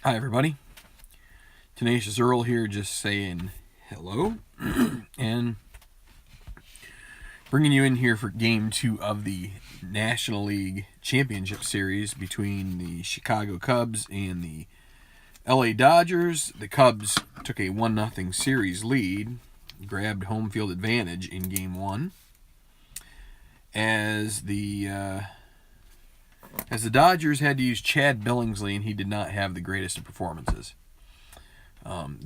Hi everybody, Tenacious Earl here, just saying hello and bringing you in here for Game 2 of the National League Championship Series between the Chicago Cubs and the LA Dodgers. The Cubs took a 1-0 series lead, grabbed home field advantage in Game 1 as the Dodgers had to use Chad Billingsley, and he did not have the greatest of performances.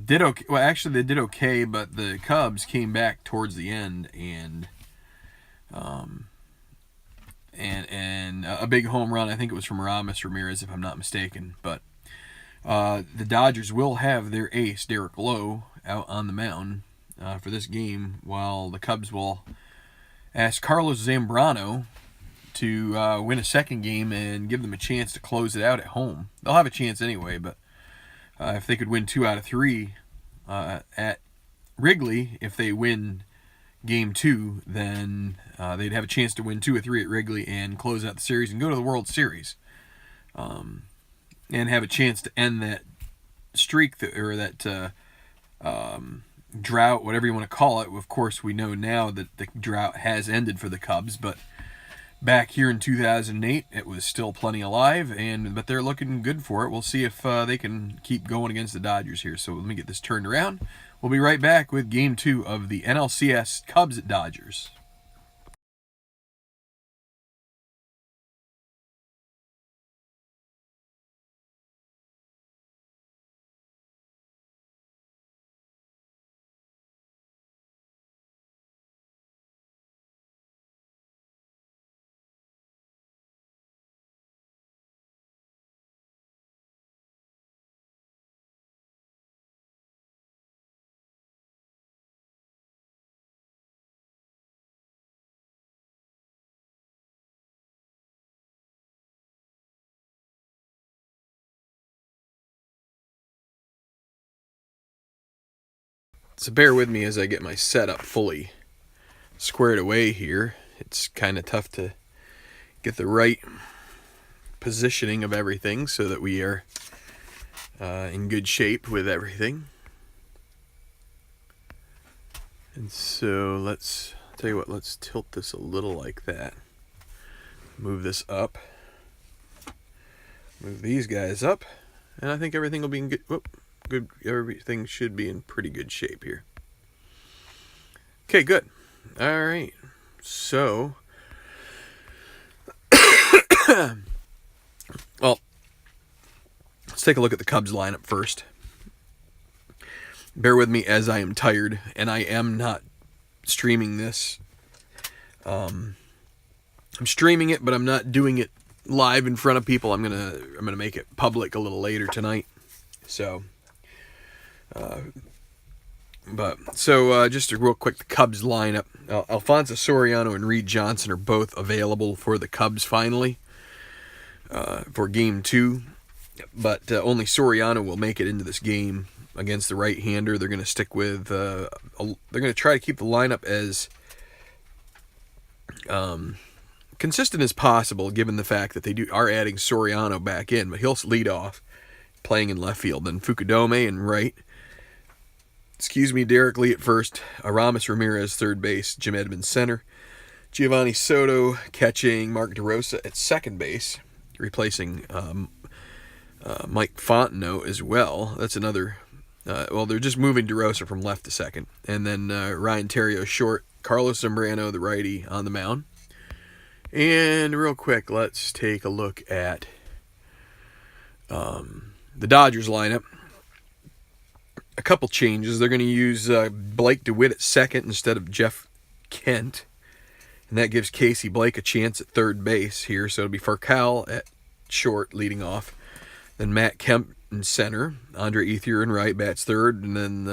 Did okay. Well, actually, they did okay, but the Cubs came back towards the end and a big home run. I think it was from Ramos Ramirez, if I'm not mistaken. But the Dodgers will have their ace, Derek Lowe, out on the mound for this game, while the Cubs will ask Carlos Zambrano to win a second game and give them a chance to close it out at home. They'll have a chance anyway, but if they could win 2 out of 3 at Wrigley, if they win Game 2, then they'd have a chance to win 2 or 3 at Wrigley and close out the series and go to the World Series, and have a chance to end that streak or that drought, whatever you want to call it. Of course, we know now that the drought has ended for the Cubs, but back here in 2008, it was still plenty alive, but they're looking good for it. We'll see if they can keep going against the Dodgers here. So let me get this turned around. We'll be right back with Game 2 of the NLCS Cubs at Dodgers. So bear with me as I get my setup fully squared away here. It's kind of tough to get the right positioning of everything so that we are in good shape with everything. And so let's tilt this a little like that. Move this up. Move these guys up. And I think everything will be in good. Good. Everything should be in pretty good shape here. Okay, good. All right. So, well, let's take a look at the Cubs lineup first. Bear with me as I am tired, and I am not streaming this. I'm streaming it, but I'm not doing it live in front of people. I'm gonna make it public a little later tonight. So, just a real quick, the Cubs lineup. Alfonso Soriano and Reed Johnson are both available for the Cubs finally for Game 2, but only Soriano will make it into this game against the right-hander. They're going to stick with. They're going to try to keep the lineup as consistent as possible, given the fact that they are adding Soriano back in, but he'll lead off, playing in left field. Then Fukudome in right. Derek Lee at first, Aramis Ramirez third base, Jim Edmonds center, Giovanni Soto catching, Mark DeRosa at second base, replacing Mike Fontenot as well. That's another. They're just moving DeRosa from left to second, and then Ryan Theriot short, Carlos Zambrano the righty on the mound. And real quick, let's take a look at the Dodgers lineup. A couple changes. They're going to use Blake DeWitt at second instead of Jeff Kent. And that gives Casey Blake a chance at third base here. So it'll be Furcal at short leading off. Then Matt Kemp in center. Andre Ethier in right, bats third. And then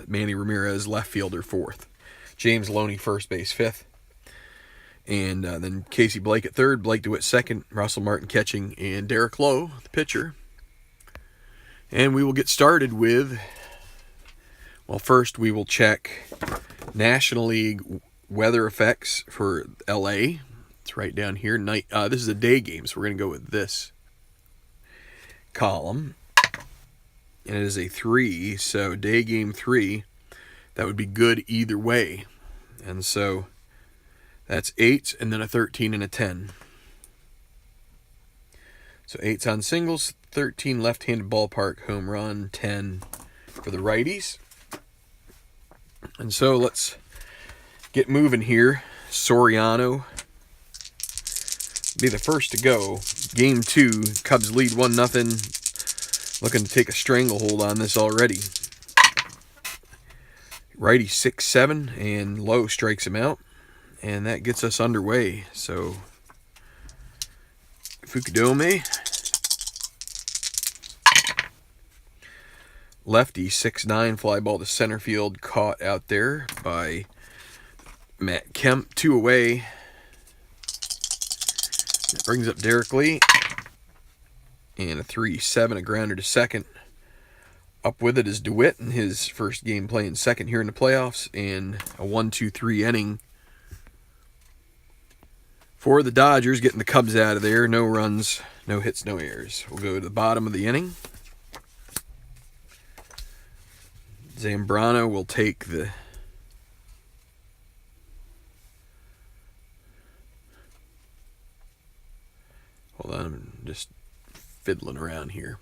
Manny Ramirez, left fielder, fourth. James Loney, first base, fifth. And then Casey Blake at third. Blake DeWitt second. Russell Martin catching. And Derek Lowe, the pitcher. And we will get started with... Well, first we will check National League weather effects for LA. It's right down here. This is a day game, so we're going to go with this column. and it is a 3, so day game 3, that would be good either way. And so that's 8, and then a 13 and a 10. So 8's on singles, 13 left-handed ballpark home run, 10 for the righties. And so let's get moving here. Soriano be the first to go. Game 2, Cubs lead 1-0. Looking to take a stranglehold on this already. Righty 6-7, and Lowe strikes him out. And that gets us underway. So, Fukudome. Lefty 6-9, fly ball to center field, caught out there by Matt Kemp. 2 away. That brings up Derek Lee. And a 3-7, a grounder to second. Up with it is DeWitt in his first game playing second here in the playoffs. And a 1-2-3 inning for the Dodgers, getting the Cubs out of there. No runs, no hits, no errors. We'll go to the bottom of the inning. Zambrano will take the hold on, I'm just fiddling around here.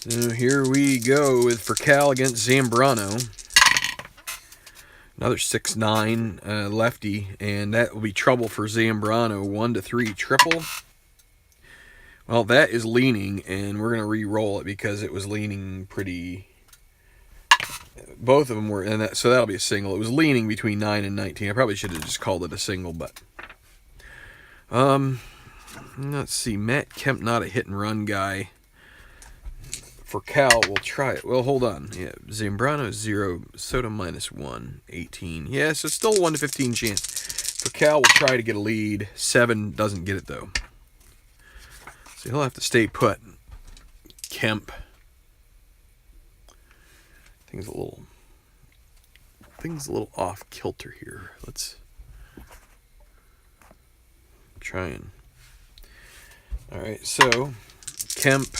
So here we go with for Cal against Zambrano. Another 6-9 lefty, and that will be trouble for Zambrano. 1-3 triple. Well, that is leaning, and we're going to re-roll it because it was leaning pretty. Both of them were, and so that'll be a single. It was leaning between 9 and 19. I probably should have just called it a single, but let's see. Matt Kemp, not a hit and run guy. For Cal, we'll try it. Well, hold on. Yeah, Zambrano 0, Soto -1, 18. Yeah, so still a 1-15 chance. For Cal, we'll try to get a lead. 7 doesn't get it though, so he'll have to stay put. Kemp. Things a little off kilter here. Let's try and. All right, so Kemp.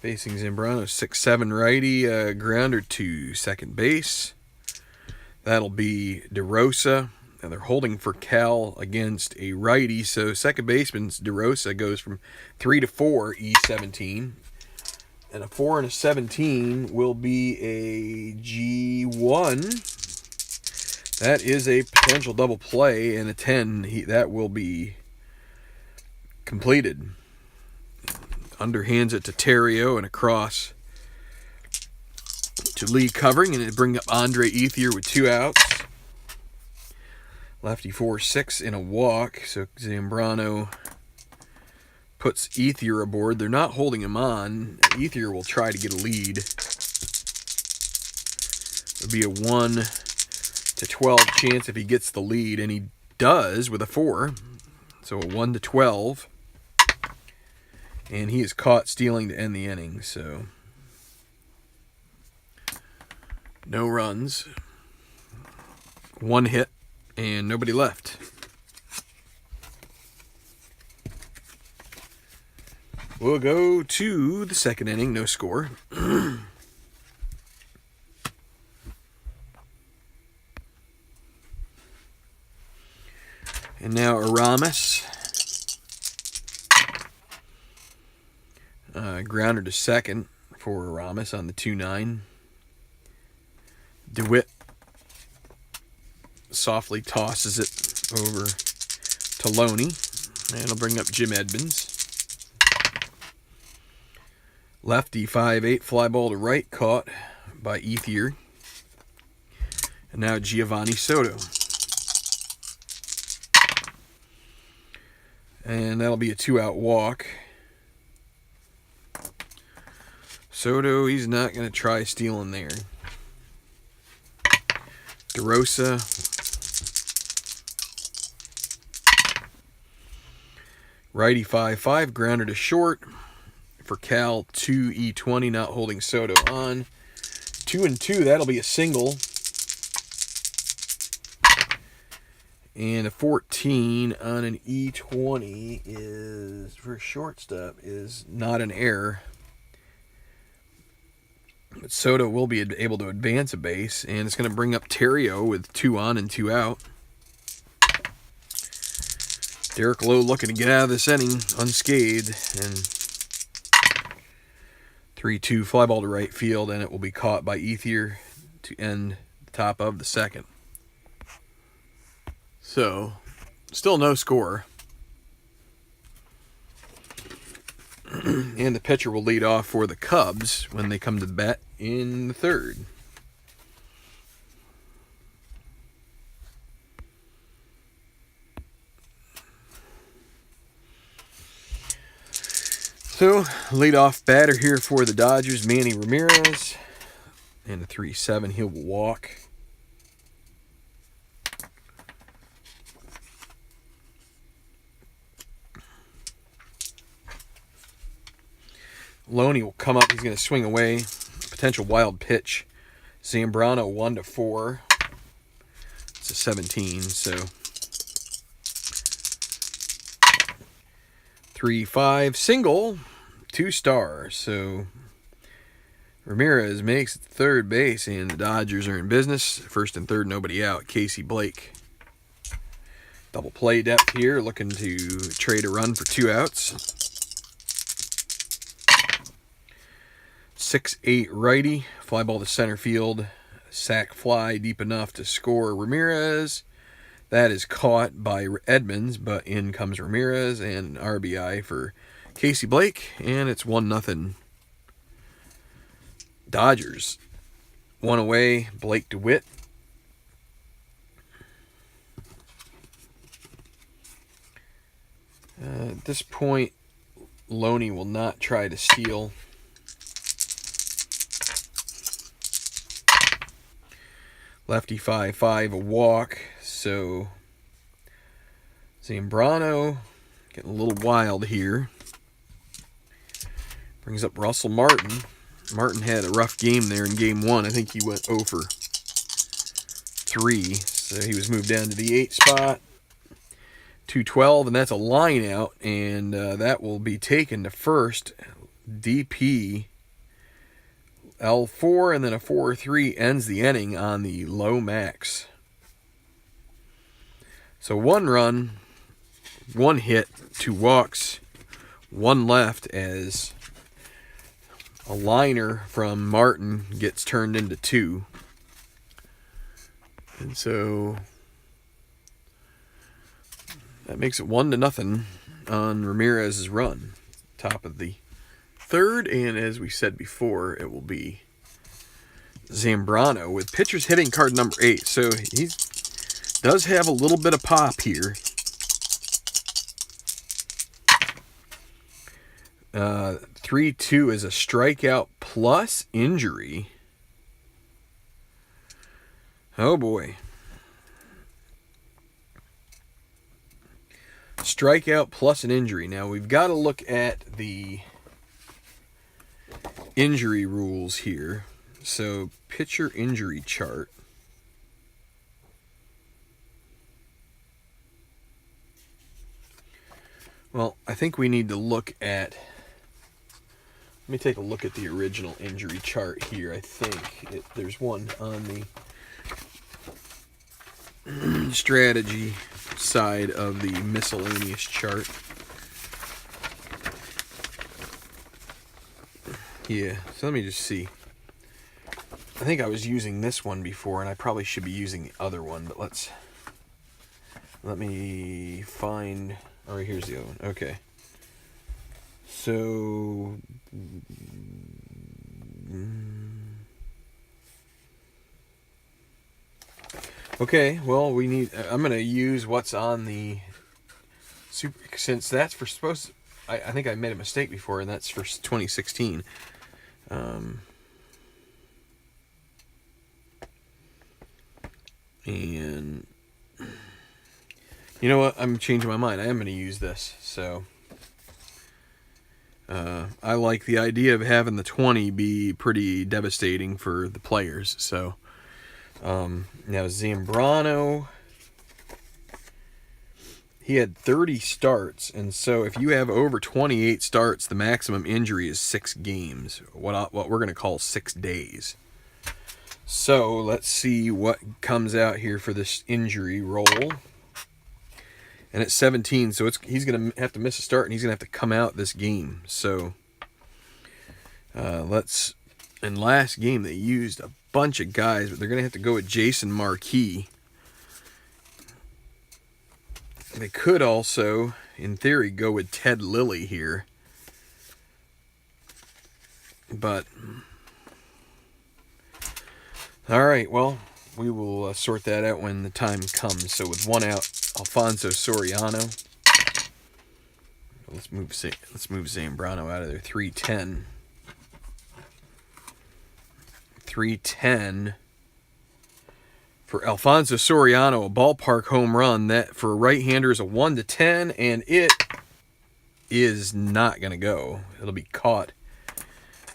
Facing Zambrano, 6-7 righty, grounder to second base. That'll be DeRosa, and they're holding for Cal against a righty. So second baseman DeRosa goes from 3 to 4 E17, and a 4 and a 17 will be a G1. That is a potential double play, and a 10 that will be completed. Underhands it to Terrio and across to Lee covering, and it bring up Andre Ethier with 2 outs. Lefty 4-6 in a walk, so Zambrano puts Ethier aboard. They're not holding him on. Ethier will try to get a lead. It would be a 1-12 chance if he gets the lead, and he does with a 4. So a 1-12. And he is caught stealing to end the inning, so no runs, 1 hit, and nobody left. We'll go to the second inning, no score. And now Aramis. Grounder to second for Aramis on the 2-9. DeWitt softly tosses it over to Loney, and it'll bring up Jim Edmonds. Lefty 5-8, fly ball to right, caught by Ethier. And now Giovanni Soto. And that'll be a 2-out walk. Soto, he's not going to try stealing there. DeRosa. Righty 5-5, grounder to short. For Cal, 2 E20, not holding Soto on. 2-2, that'll be a single. And a 14 on an E20 is, for shortstop, is not an error. But Soto will be able to advance a base, and it's going to bring up Terrio with 2 on and 2 out. Derek Lowe looking to get out of this inning unscathed, and 3-2 fly ball to right field, and it will be caught by Ethier to end the top of the second. So, still no score. And the pitcher will lead off for the Cubs when they come to bat in the third. So, leadoff batter here for the Dodgers, Manny Ramirez. And a 3-7, he'll walk. Loney will come up. He's going to swing away. Potential wild pitch. Zambrano 1-4. It's a 17, so 3-5 single, 2 stars. So Ramirez makes it to third base, and the Dodgers are in business. First and third, nobody out. Casey Blake. Double play depth here, looking to trade a run for 2 outs. 6'8" righty, fly ball to center field, sac fly deep enough to score Ramirez. That is caught by Edmonds, but in comes Ramirez, and RBI for Casey Blake, and it's 1-0 Dodgers. 1 away, Blake DeWitt. At this point, Loney will not try to steal. Lefty 5-5, a walk. So Zambrano getting a little wild here. Brings up Russell Martin. Martin had a rough game there in game 1. I think he went 0 for 3. So he was moved down to the 8 spot. 2-12, and that's a line out. And that will be taken to first. DP L4, and then a 4-3 ends the inning on the low max. So 1 run, 1 hit, 2 walks, 1 left as a liner from Martin gets turned into 2. And so that makes it 1-0 on Ramirez's run. Top of the third, and as we said before, it will be Zambrano with pitcher's hitting card number 8. So he does have a little bit of pop here. 3-2 is a strikeout plus injury. Oh boy. Strikeout plus an injury. Now we've got to look at the injury rules here. So pitcher injury chart. Well, I think we need to look at, let me take a look at the original injury chart here. I think there's one on the strategy side of the miscellaneous chart. Yeah, so let me just see. I think I was using this one before, and I probably should be using the other one, but let me find. Oh, here's the other one. Okay. So okay, well, we need, I'm going to use what's on the super, since that's for supposed to, I think I made a mistake before, and that's for 2016. And you know what? I'm changing my mind. I am going to use this. So I like the idea of having the 20 be pretty devastating for the players. So now Zambrano he had 30 starts, and so if you have over 28 starts, the maximum injury is 6 games, what we're going to call 6 days. So let's see what comes out here for this injury roll. And it's 17, so he's going to have to miss a start, and he's going to have to come out this game. So in last game they used a bunch of guys, but they're going to have to go with Jason Marquis. They could also, in theory, go with Ted Lilly here. But, all right, well, we will sort that out when the time comes. So with 1 out, Alfonso Soriano. Let's move Zambrano out of there. 310. 310. For Alfonso Soriano, a ballpark home run. That for a right-hander is a 1-10, and it is not going to go. It'll be caught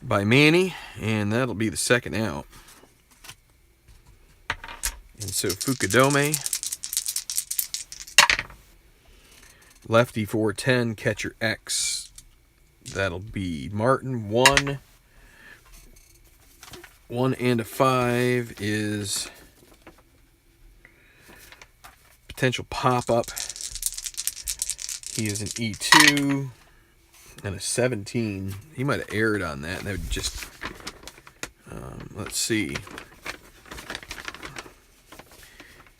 by Manny, and that'll be the 2nd out. And so Fukudome, lefty 410, catcher X. That'll be Martin. 1 and a 5 is potential pop-up. He is an E2 and a 17. He might have erred on that. That would just, let's see.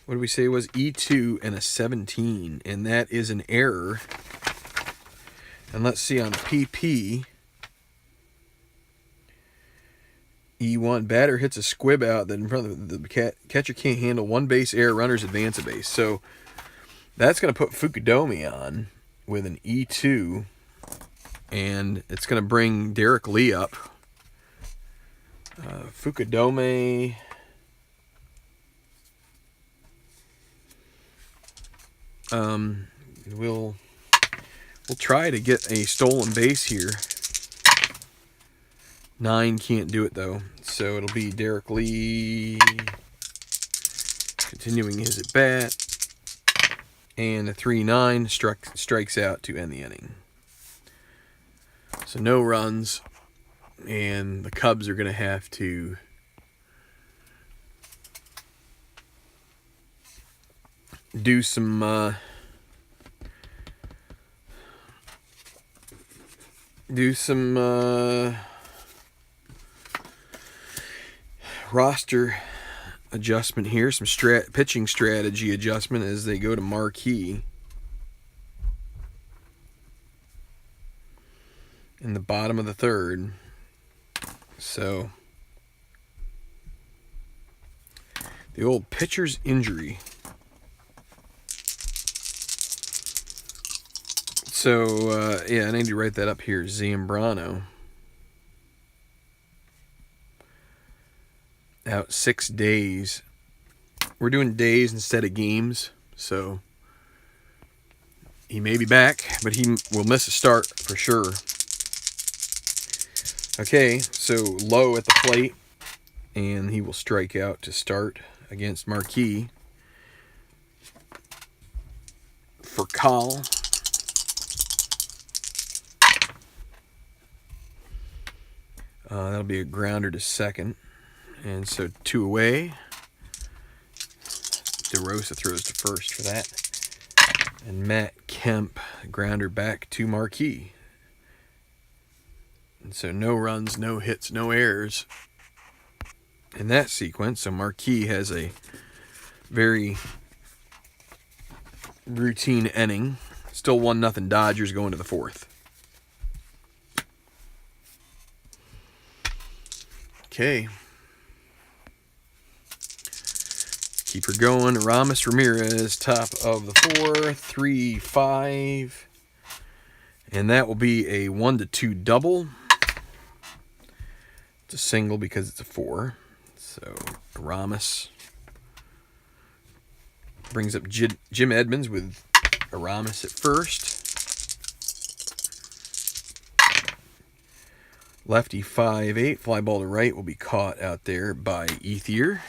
What did we say it was? E2 and a 17, and that is an error. And let's see on the PP. E1, batter hits a squib out that in front of the catcher can't handle 1 base error, runners advance a base. So that's going to put Fukudome on with an E2, and it's going to bring Derek Lee up. Fukudome, we'll try to get a stolen base here. 9 can't do it though, so it'll be Derek Lee continuing his at bat, and a 3-9 strikes out to end the inning. So no runs, and the Cubs are going to have to do some roster adjustment here, some pitching strategy adjustment as they go to Marquis in the bottom of the 3rd. So the old pitcher's injury. So yeah, I need to write that up here. Zambrano out 6 days. We're doing days instead of games, so he may be back, but he will miss a start for sure. Okay, so Low at the plate, and he will strike out to start against Marquis. For Call, that'll be a grounder to 2nd. And so 2 away. DeRosa throws to 1st for that. And Matt Kemp, grounder back to Marquis. And so no runs, no hits, no errors in that sequence. So Marquis has a very routine inning. Still 1-0 Dodgers going to the 4th. Okay. Keep her going. Ramos Ramirez, top of the 4th, 3-5. And that will be a 1-2 double. It's a single because it's a 4. So Ramos brings up Jim Edmonds with Ramos at 1st. Lefty 5-8, fly ball to right will be caught out there by Ethier.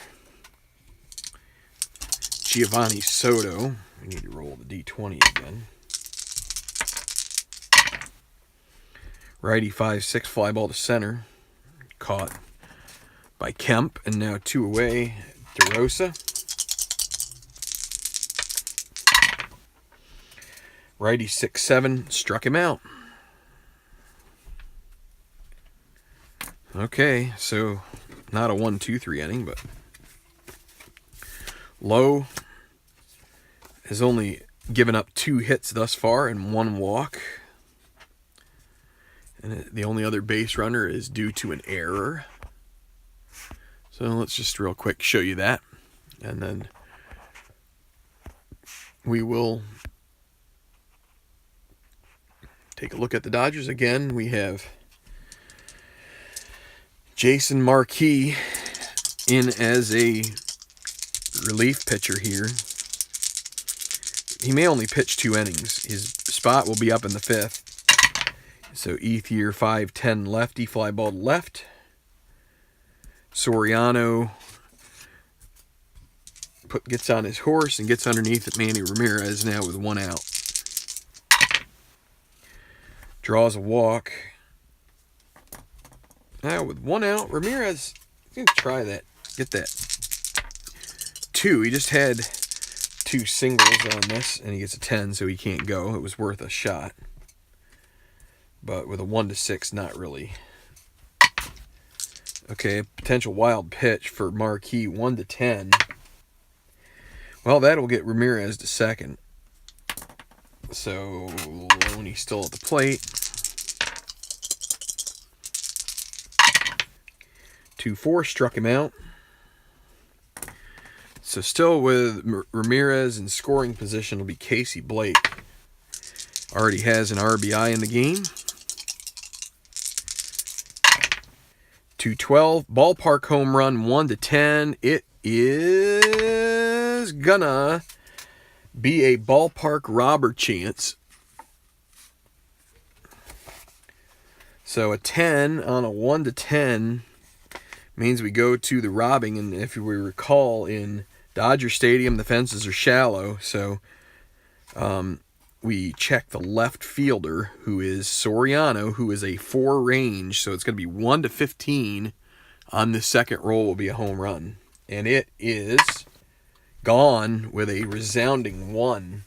Giovanni Soto. We need to roll the D20 again. Righty 5-6 fly ball to center. Caught by Kemp, and now 2 away. DeRosa. Righty 6-7 struck him out. Okay, so not a 1-2-3 inning, but Lowe has only given up 2 hits thus far and 1 walk. And the only other base runner is due to an error. So let's just real quick show you that. And then we will take a look at the Dodgers again. We have Jason Marquis in as a relief pitcher here. He may only pitch 2 innings. His spot will be up in the 5th. So Ethier 5-10 lefty, fly ball to left. Soriano gets on his horse and gets underneath at Manny Ramirez now with 1 out. Draws a walk. Now with 1 out, Ramirez, he's going to try that. Get that 2. He just had 2 singles on this, and he gets a 10, so he can't go. It was worth a shot. But with a 1-6, not really. Okay, potential wild pitch for Marquis, 1-10. Well, that'll get Ramirez to second. So Loney's still at the plate. 2-4 struck him out. So still with Ramirez in scoring position will be Chc Blake. Already has an RBI in the game. 2-12, ballpark home run, 1-10. It is gonna be a ballpark robber chance. So a 10 on a 1-10 means we go to the robbing. And if we recall, in Dodger Stadium, the fences are shallow. So we check the left fielder, who is Soriano, who is a 4 range. So it's going to be 1-15 on the second roll will be a home run. And it is gone with a resounding 1.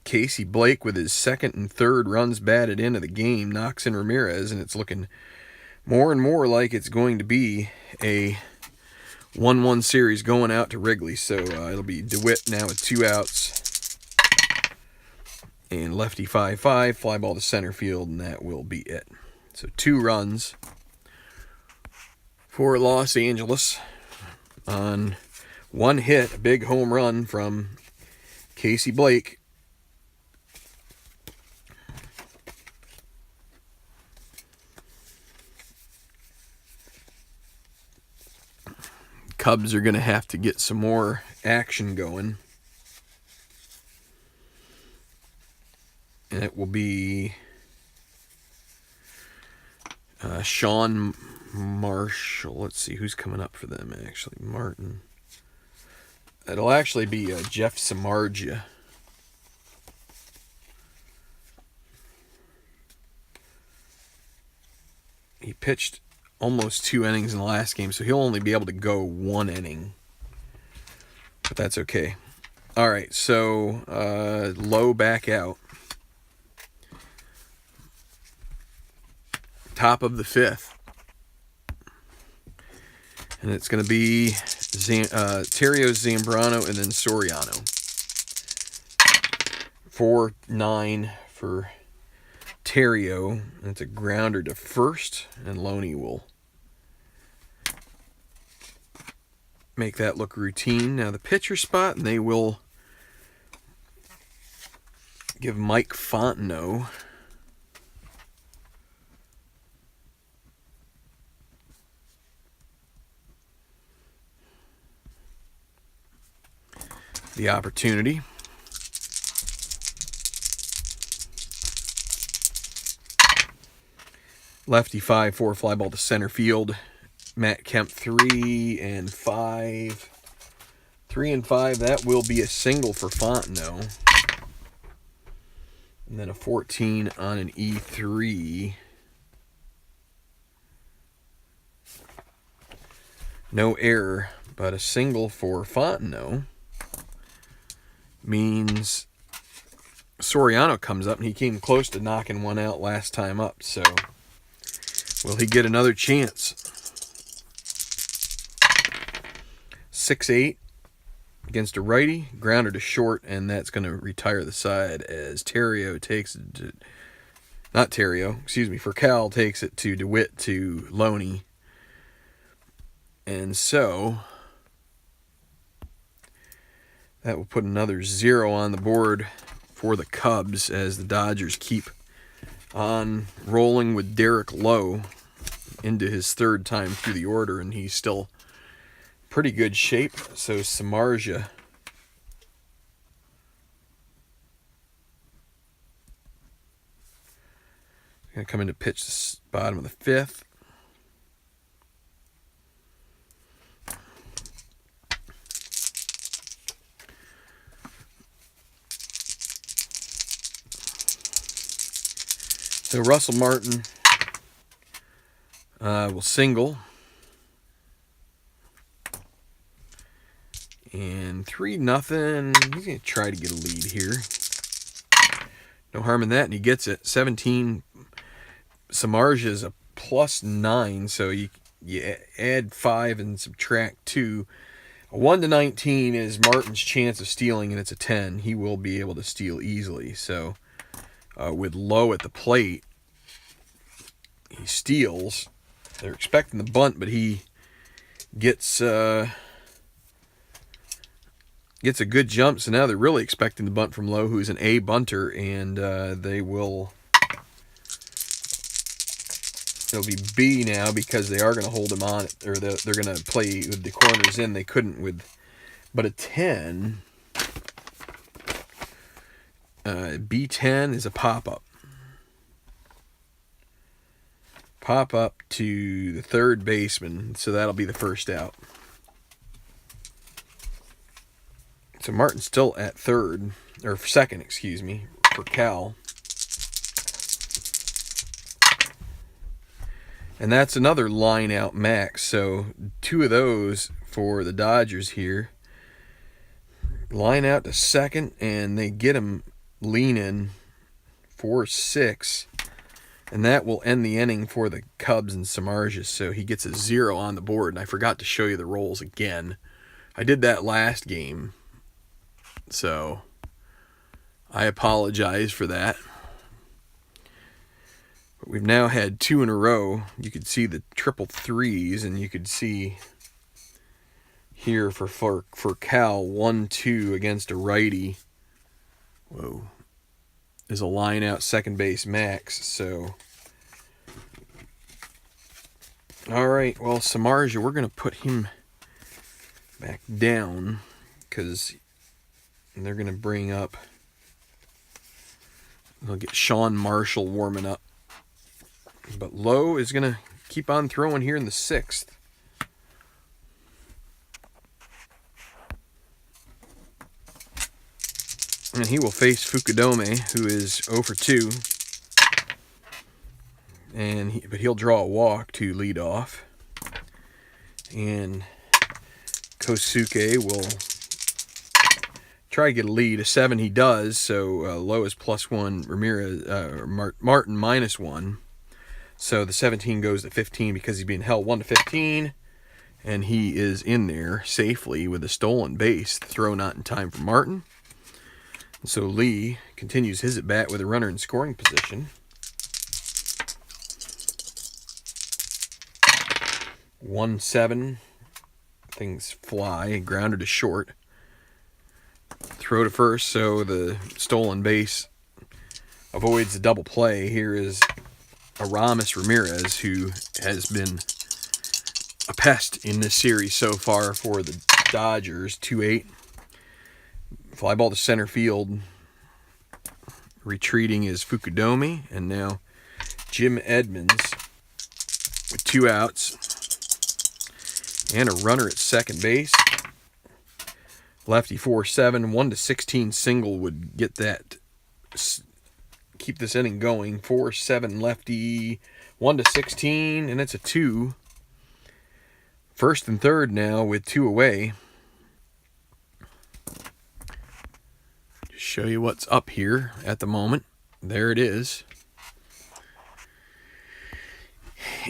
Chc Blake with his 2nd and 3rd runs batted into the game knocks in Ramirez, and it's looking more and more like it's going to be a 1-1 series going out to Wrigley. So it'll be DeWitt now with 2 outs. And lefty 5-5, fly ball to center field, and that will be it. So 2 runs for Los Angeles on 1 hit, a big home run from Chc Blake. Cubs are going to have to get some more action going. And it will be Sean Marshall. Let's see who's coming up for them, actually. Martin. It'll actually be Jeff Samardzija. He pitched almost 2 innings in the last game, so he'll only be able to go 1 inning. But that's okay. All right, so Lowe back out. Top of the 5th. And it's going to be Terrio, Zambrano, and then Soriano. 4-9 for Terrio. That's a grounder to first, and Loney will make that look routine. Now the pitcher spot, and they will give Mike Fontenot the opportunity. Lefty 5-4 fly ball to center field. Matt Kemp 3 and 5. 3 and 5, that will be a single for Fontenot. And then a 14 on an E3. No error, but a single for Fontenot means Soriano comes up, and he came close to knocking one out last time up. So, will he get another chance? 6-8 against a righty, grounder to short, and that's going to retire the side as Terrio takes it to, not Terrio, excuse me, Furcal takes it to DeWitt to Loney. And so, that will put another 0 on the board for the Cubs as the Dodgers keep on rolling with Derek Lowe into his third time through the order, and he's still pretty good shape. So Samardzija going to come in to pitch the bottom of the 5th. So Russell Martin will single. And 3-0. He's going to try to get a lead here. No harm in that, and he gets it. 17. Samardzija is a +9, so you add 5 and subtract 2. A 1-19 is Martin's chance of stealing, and it's a 10. He will be able to steal easily. So with Lowe at the plate, he steals. They're expecting the bunt, but he gets a good jump. So now they're really expecting the bunt from Lowe, who's an A bunter, and it'll be B now because they are going to hold him on it, or they're going to play with the corners in. They couldn't with, but a 10. B10 is a pop-up. Pop-up to the third baseman, so that'll be the first out. So Martin's still at third, or second, excuse me, for Cal. And that's another line out max, so 2 of those for the Dodgers here. Line out to second, and they get him leaning 4-6, and that will end the inning for the Cubs and Samardzija. So he gets a 0 on the board, and I forgot to show you the rolls again. I did that last game, so I apologize for that. But we've now had 2 in a row. You could see the triple 3s, and you could see here for Cal 1-2 against a righty. Whoa. Is a line out second base max. So, all right. Well, Samardzija, we're going to put him back down because they're going to bring up. They'll get Sean Marshall warming up. But Lowe is going to keep on throwing here in the 6th. And he will face Fukudome, who is 0 for 2. But he'll draw a walk to lead off. And Kosuke will try to get a lead. A 7 he does, so Lowe is +1, Ramirez, Martin -1. So the 17 goes to 15 because he's being held 1-15. And he is in there safely with a stolen base. The throw not in time for Martin. So Lee continues his at-bat with a runner in scoring position. 1-7. Things fly. Grounder to short. Throw to first, so the stolen base avoids the double play. Here is Aramis Ramirez, who has been a pest in this series so far for the Dodgers. 2-8. Fly ball to center field. Retreating is Fukudome. And now Jim Edmonds with 2 outs. and a runner at second base. Lefty 4-7, 1-16 single would get that, keep this inning going. 4-7 lefty, 1-16, and it's a 2. First and third now with 2 away. Just show you what's up here at the moment. There it is.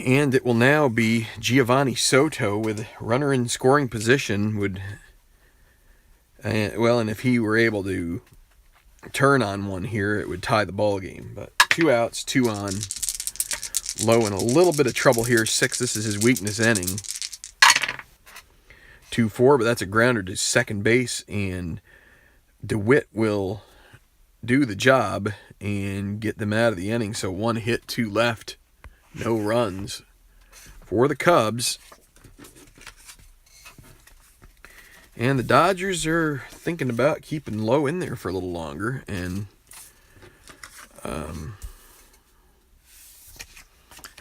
And it will now be Giovanni Soto with runner in scoring position. Would well, and if he were able to turn on one here, it would tie the ball game. But 2 outs, 2 on. Low in a little bit of trouble here. 6. This is his weakness inning. 2-4, but that's a grounder to second base, and DeWitt will do the job and get them out of the inning. So 1 hit, 2 left, no runs for the Cubs. And the Dodgers are thinking about keeping Low in there for a little longer, and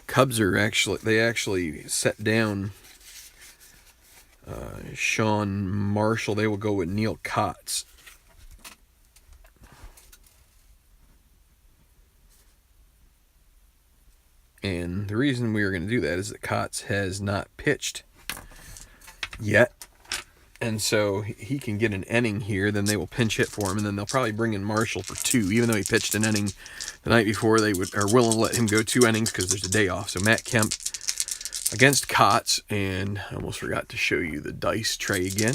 Cubs are actually set down Sean Marshall. They will go with Neil Kotz. And the reason we are going to do that is that Kotz has not pitched yet. And so he can get an inning here. Then they will pinch hit for him. And then they'll probably bring in Marshall for 2. Even though he pitched an inning the night before, they are willing to let him go 2 innings because there's a day off. So Matt Kemp against Kotz. And I almost forgot to show you the dice tray again.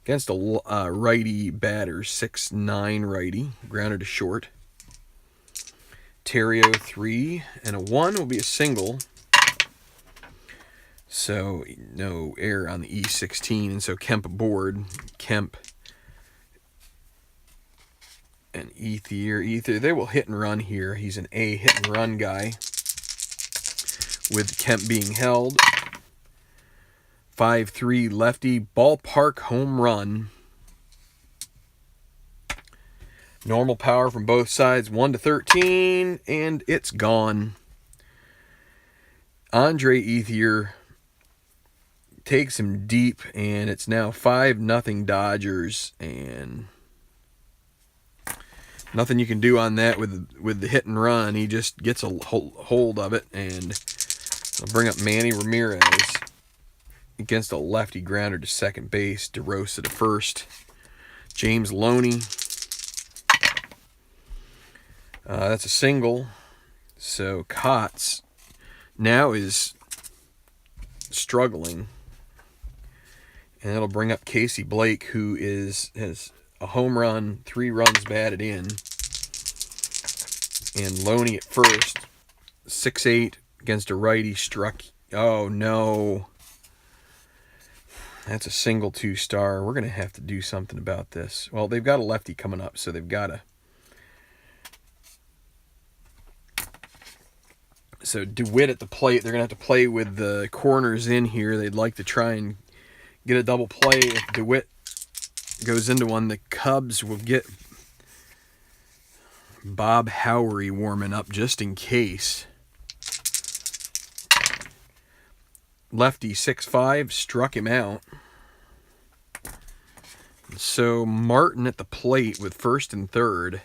Against a righty batter, 6'9" righty. Grounded to short. Terrio 3 and a 1 will be a single. So no error on the E16, and so Kemp aboard. Kemp and Ether, they will hit and run here. He's an A hit and run guy, with Kemp being held. 5-3 lefty, ballpark home run. Normal power from both sides, 1-13, and it's gone. Andre Ethier takes him deep, and it's now 5-0 Dodgers, and nothing you can do on that with the hit and run. He just gets a hold of it, and I'll bring up Manny Ramirez against a lefty grounder to second base. DeRosa to first. James Loney. That's a single. So Kotz now is struggling. And that'll bring up Casey Blake, who has a home run, 3 runs batted in. And Loney at first. 6-8 against a righty, struck. Oh, no. That's a single 2-star. We're going to have to do something about this. Well, they've got a lefty coming up, so they've got to. So DeWitt at the plate. They're going to have to play with the corners in here. They'd like to try and get a double play. If DeWitt goes into one, the Cubs will get Bob Howery warming up just in case. Lefty 6'5", struck him out. So Martin at the plate with first and third.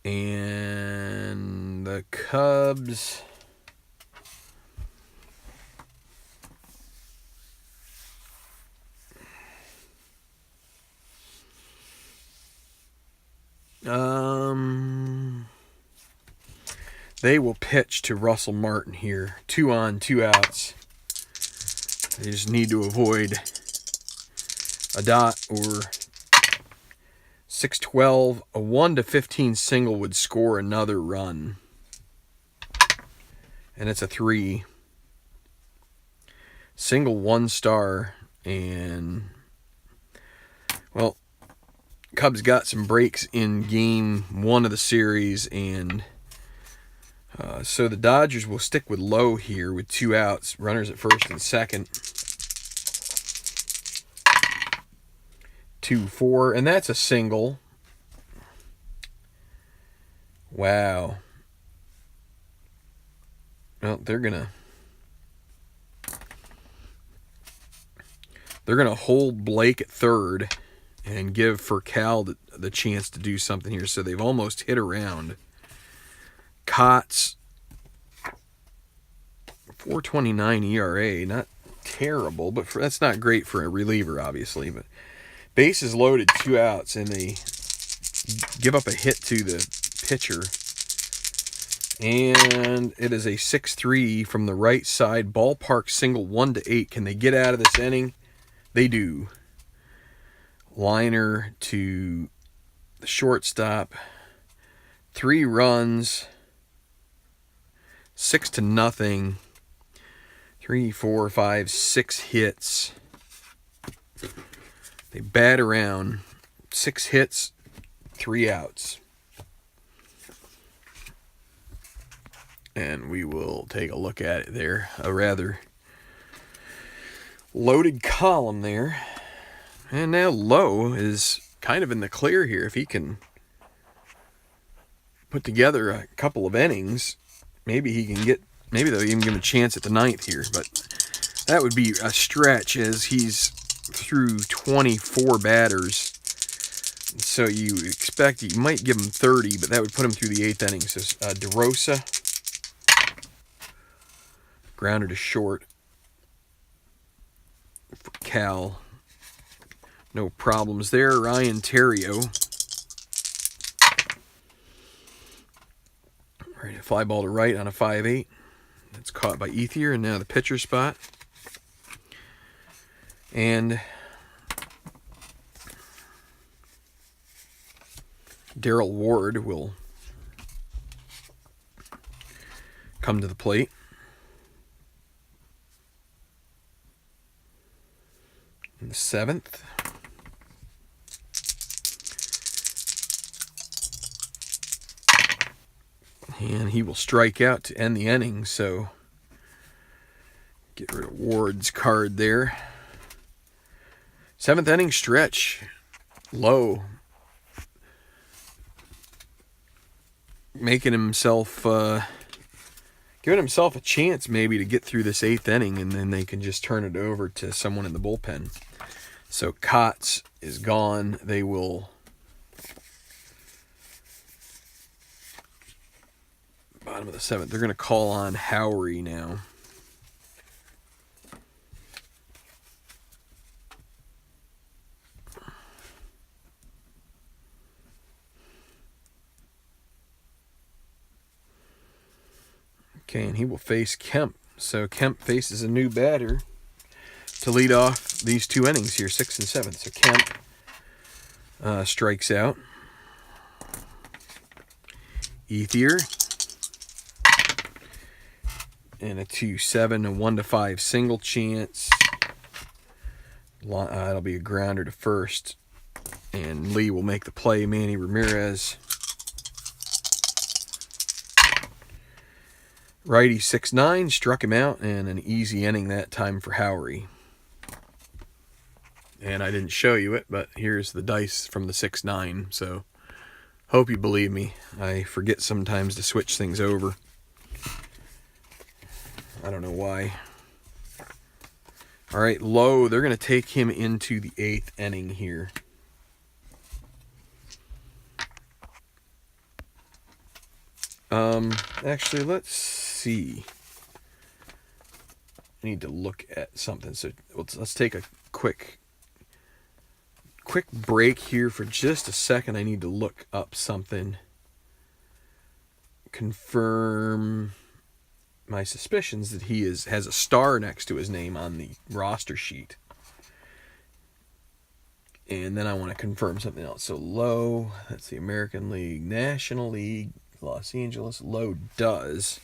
And the Cubs they will pitch to Russell Martin here. 2 on, 2 outs. They just need to avoid a dot or 6-12. A 1-15 single would score another run. And it's a 3. Single 1-star. And, well, Cubs got some breaks in game 1 of the series, and so the Dodgers will stick with Low here with 2 outs, runners at first and second. 2-4, and that's a single. Wow. Well, they're gonna they're going to hold Blake at third and give Cal the chance to do something here. So they've almost hit around. Cots, 4.29 ERA, not terrible, but that's not great for a reliever, obviously. But bases loaded, 2 outs, and they give up a hit to the pitcher. And it is a 6-3 from the right side. Ballpark single, 1-8. Can they get out of this inning? They do. Liner to the shortstop. 3 runs. 6-0. 3, 4, 5, 6 hits. They bat around. 6 hits, 3 outs. And we will take a look at it there. A rather loaded column there. And now Lowe is kind of in the clear here. If he can put together a couple of innings, maybe he can get, maybe they'll even give him a chance at the 9th here. But that would be a stretch, as he's through 24 batters. So you expect you might give him 30, but that would put him through the 8th inning. So DeRosa, grounder to short for Cal. No problems there. Ryan Terrio. Right, a fly ball to right on a 5-8. That's caught by Ethier, and now the pitcher spot. And Darrell Ward will come to the plate. In the 7th. And he will strike out to end the inning, so get rid of Ward's card there. 7th inning stretch. Low. Making himself, giving himself a chance maybe to get through this 8th inning, and then they can just turn it over to someone in the bullpen. So Kotz is gone. They will bottom of the 7th. They're going to call on Howery now. Okay, and he will face Kemp. So Kemp faces a new batter to lead off these 2 innings here, 6th and 7th. So Kemp strikes out. Ethier. And a 2-7, a 1-5 single chance. It'll be a grounder to first. And Lee will make the play. Manny Ramirez. Righty 6-9, struck him out, and an easy inning that time for Howery. And I didn't show you it, but here's the dice from the 6-9, so hope you believe me. I forget sometimes to switch things over. I don't know why. All right, Lowe, they're going to take him into the 8th inning here. Actually, let's see. I need to look at something. So let's take a quick break here for just a second. I need to look up something. Confirm my suspicions that he has a star next to his name on the roster sheet. And then I want to confirm something else. So Lowe, that's the American League, National League, Los Angeles. Lowe does.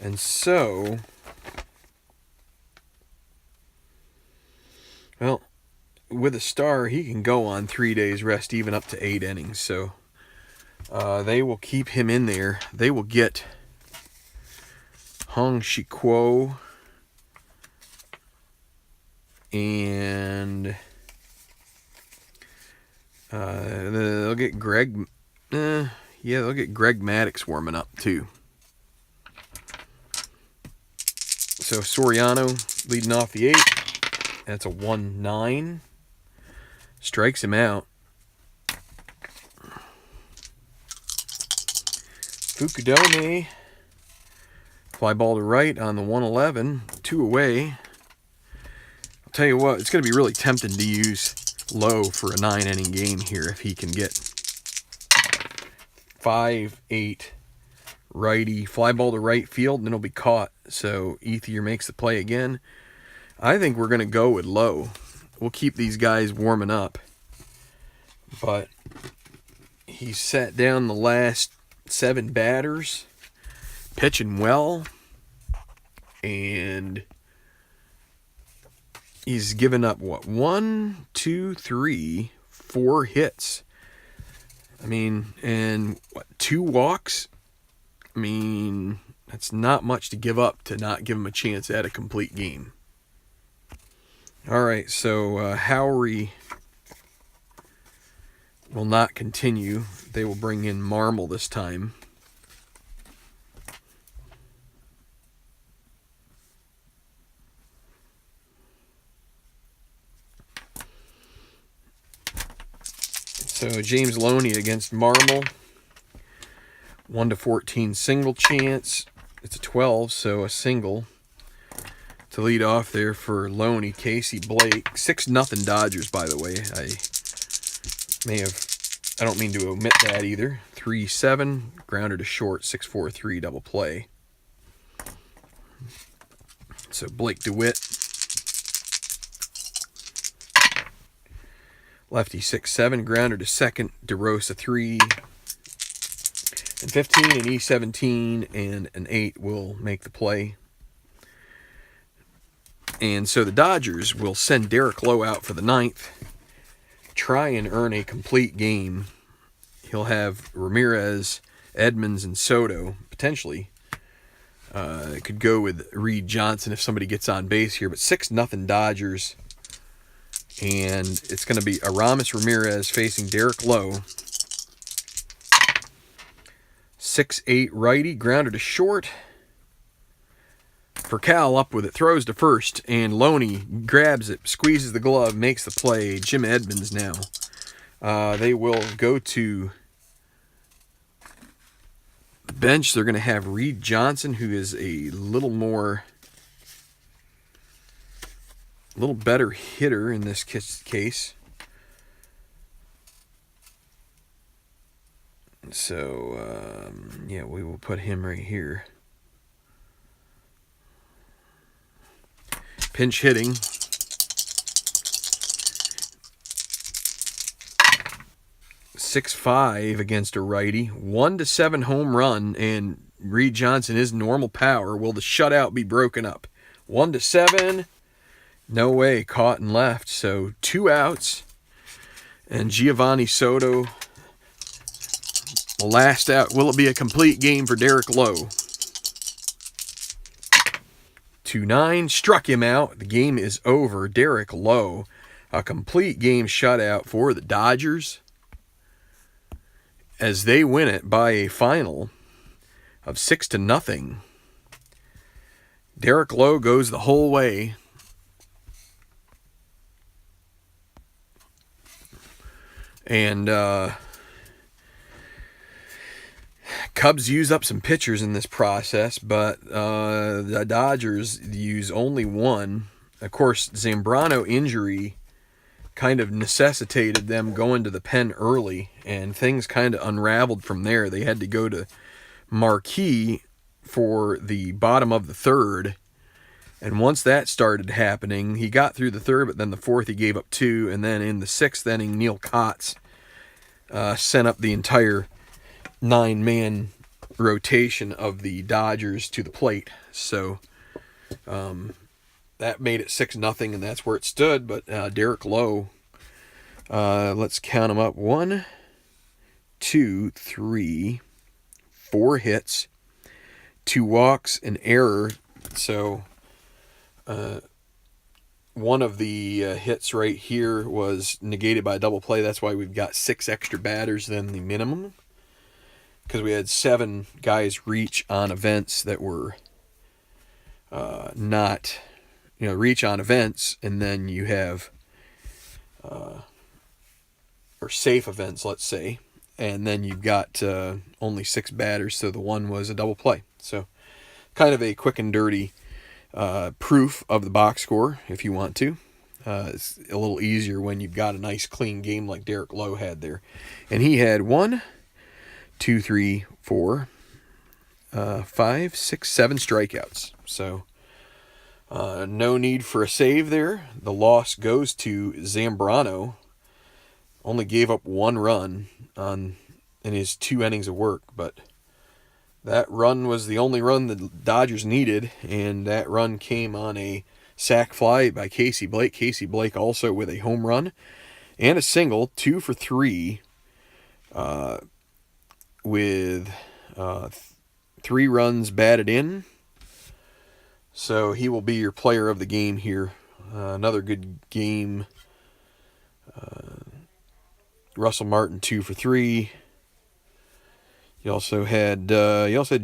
And so, well, with a star, he can go on 3 days rest, even up to 8 innings. So they will keep him in there. They will get Hong Shikuo and they'll get Greg. Yeah, they'll get Greg Maddux warming up too. So Soriano leading off the 8th. That's a 1-9. Strikes him out. Fukudome. Fly ball to right on the 111. 2 away. I'll tell you what, it's going to be really tempting to use Low for a 9-inning game here if he can get 5-8 righty. Fly ball to right field, and then it'll be caught. So Ethier makes the play again. I think we're going to go with Low. We'll keep these guys warming up. But he sat down the last 7 batters, pitching well, and he's given up what, 1, 2, 3, 4 hits. I mean, and what, 2 walks? I mean, that's not much to give up to not give him a chance at a complete game. All right, so Howery will not continue. They will bring in Marmol this time. So James Loney against Marmol. 1-14 single chance. It's a 12, so a single. To lead off there for Loney, Casey Blake. 6-0 Dodgers, by the way. I don't mean to omit that either. 3-7, grounder to short, 6-4-3 double play. So Blake DeWitt. Lefty 6-7, grounder to second, DeRosa 3. And 15, an E17, and an 8 will make the play. And so the Dodgers will send Derek Lowe out for the 9th. Try and earn a complete game. He'll have Ramirez, Edmonds, and Soto, potentially. Could go with Reed Johnson if somebody gets on base here. But 6-0 Dodgers. And it's going to be Aramis Ramirez facing Derek Lowe. 6-8 righty, grounded to short. Cal up with it, throws to first, and Loney grabs it, squeezes the glove, makes the play. Jim Edmonds now. They will go to the bench. They're going to have Reed Johnson, who is a little better hitter in this case. So, yeah, we will put him right here. Pinch hitting. 6-5 against a righty. 1-7 home run, and Reed Johnson is normal power. Will the shutout be broken up? 1-7. No way. Caught and left. So 2 outs. And Giovanni Soto will last out. Will it be a complete game for Derek Lowe? 2-9, struck him out. The game is over. Derek Lowe, a complete game shutout for the Dodgers as they win it by a final of 6-0. Derek Lowe goes the whole way. And Cubs use up some pitchers in this process, but the Dodgers use only one. Of course, Zambrano injury kind of necessitated them going to the pen early, and things kind of unraveled from there. They had to go to Marquee for the bottom of the 3rd, and once that started happening, he got through the 3rd, but then the 4th he gave up 2, and then in the 6th inning, Neil Kotz sent up the entire 9-man rotation of the Dodgers to the plate. So that made it 6-0, and that's where it stood. But Derek Lowe, let's count them up. 1, 2, 3, 4 hits, 2 walks, an error. So one of the hits right here was negated by a double play. That's why we've got 6 extra batters than the minimum, because we had 7 guys reach on events that were not reach on events, and then you have, or safe events, let's say, and then you've got only 6 batters, so the one was a double play. So kind of a quick and dirty proof of the box score if you want to. It's a little easier when you've got a nice clean game like Derek Lowe had there. And he had 1, 2, 3, 4, 5, 6, 7 strikeouts. So no need for a save there. The loss goes to Zambrano. Only gave up 1 run in his 2 innings of work, but that run was the only run the Dodgers needed, and that run came on a sac fly by Casey Blake. Casey Blake also with a home run and a single, 2 for 3, with 3 runs batted in. So he will be your player of the game here. Another good game. Russell Martin 2 for 3. You also had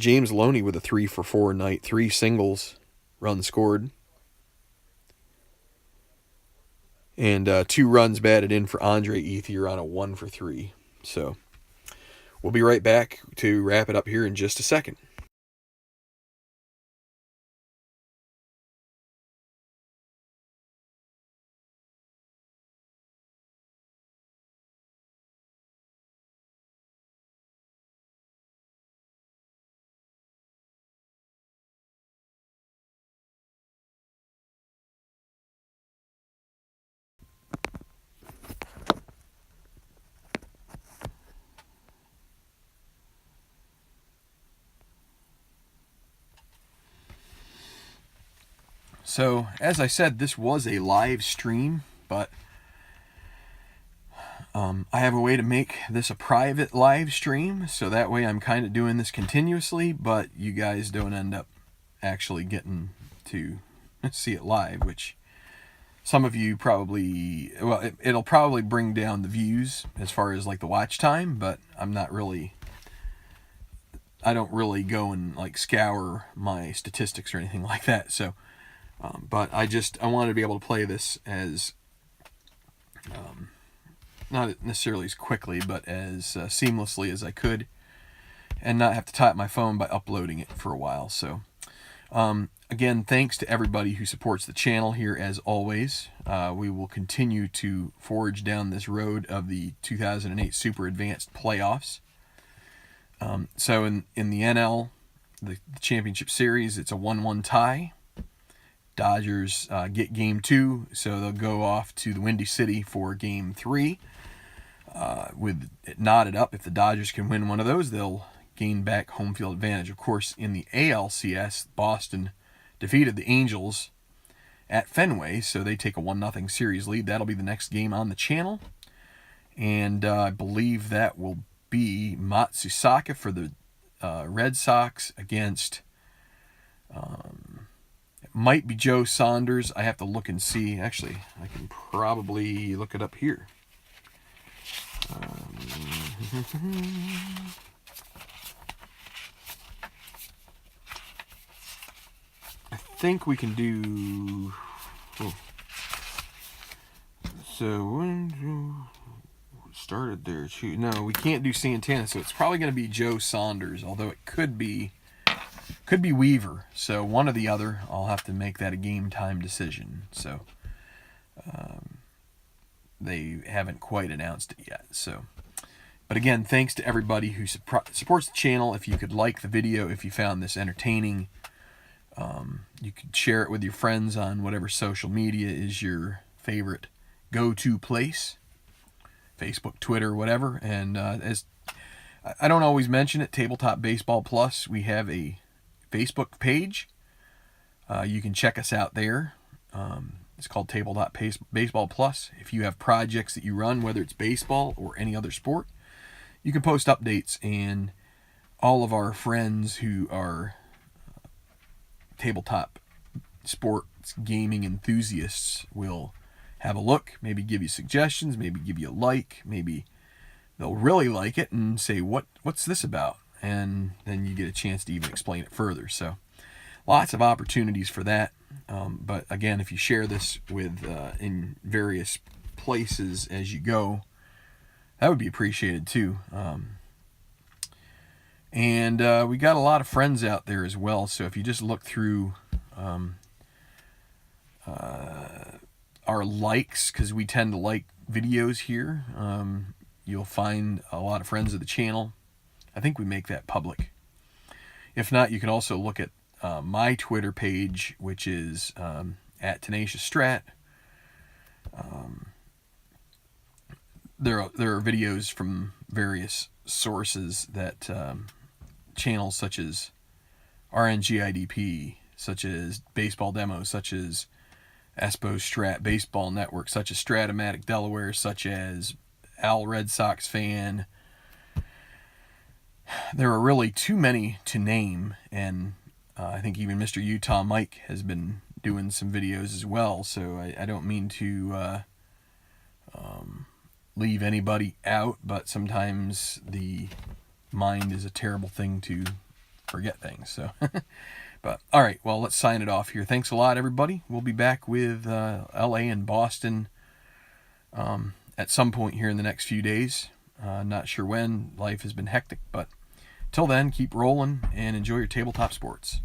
James Loney with a 3 for 4 night, 3 singles, runs scored, and 2 runs batted in for Andre Ethier on a 1 for 3. So we'll be right back to wrap it up here in just a second. So, as I said, this was a live stream, but I have a way to make this a private live stream, so that way I'm kind of doing this continuously, but you guys don't end up actually getting to see it live, which some of you probably, well, it'll probably bring down the views as far as like the watch time, but I don't really go and like scour my statistics or anything like that, so but I wanted to be able to play this as, not necessarily as quickly, but as seamlessly as I could, and not have to tie up my phone by uploading it for a while. So, again, thanks to everybody who supports the channel here, as always. We will continue to forge down this road of the 2008 Super Advanced Playoffs. So in the NL, the Championship Series, it's a 1-1 tie. Dodgers get Game 2, so they'll go off to the Windy City for Game 3. With it knotted up, if the Dodgers can win one of those, they'll gain back home field advantage. Of course, in the ALCS, Boston defeated the Angels at Fenway, so they take a 1-0 series lead. That'll be the next game on the channel, and I believe that will be Matsusaka for the Red Sox against... it might be Joe Saunders. I have to look and see. Actually, I can probably look it up here. I think we can do... So, when started there too. No, we can't do Santana, so it's probably going to be Joe Saunders, although it could be Weaver. So one or the other. I'll have to make that a game time decision. So they haven't quite announced it yet. So, but again, thanks to everybody who supports the channel. If you could like the video, if you found this entertaining, you could share it with your friends on whatever social media is your favorite go-to place. Facebook, Twitter, whatever. And as I don't always mention it, Tabletop Baseball Plus, we have a Facebook page. You can check us out there. It's called Tabletop Baseball Plus. If you have projects that you run, whether it's baseball or any other sport, you can post updates, and all of our friends who are tabletop sports gaming enthusiasts will have a look, maybe give you suggestions, maybe give you a like, maybe they'll really like it and say, what's this about? And then you get a chance to even explain it further. So lots of opportunities for that. But again, if you share this with in various places as you go, that would be appreciated too. And we got a lot of friends out there as well. So if you just look through our likes, because we tend to like videos here, you'll find a lot of friends of the channel. I think we make that public. If not, you can also look at my Twitter page, which is at Tenacious Strat. There are videos from various sources that channels such as RNGIDP, such as Baseball Demos, such as Espo Strat Baseball Network, such as Stratomatic Delaware, such as Al Red Sox Fan. There are really too many to name, and I think even Mr. Utah Mike has been doing some videos as well, so I don't mean to leave anybody out, but sometimes the mind is a terrible thing to forget things. So, but all right, well, let's sign it off here. Thanks a lot, everybody. We'll be back with LA and Boston at some point here in the next few days. Not sure when. Life has been hectic, but till then, keep rolling and enjoy your tabletop sports.